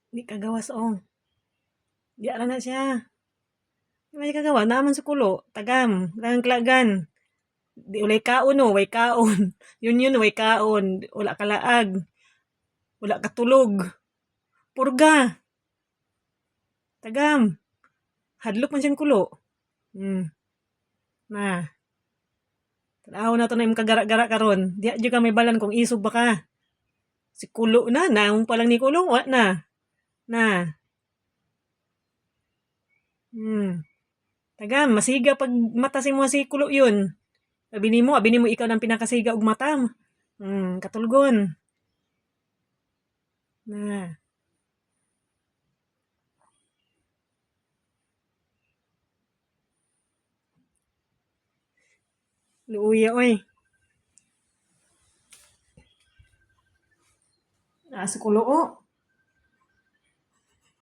Di kagawas ong. Di ara na siya. May kagawa naman sa kulo. Tagam. Lagan. Di ulay kaon no. Way kaon. Yun way kaon. Wala kalaag. Wala katulog. Purga. Tagam. Hadlok man siyang kulo. Hmm. Na. Tanaw na to na yung kagara-gara karon. Di adyo ka may balan kung isog ba ka. Si kulo na. Naong pa lang ni kulo. Wa na. Na. Hmm. Tagam. Masiga pag mata si mo si kulo yun. Abi ni mo ikaw ng pinakasiga og mata. Hmm. Katulgon. Na. Luuya oy. Asa kulo o.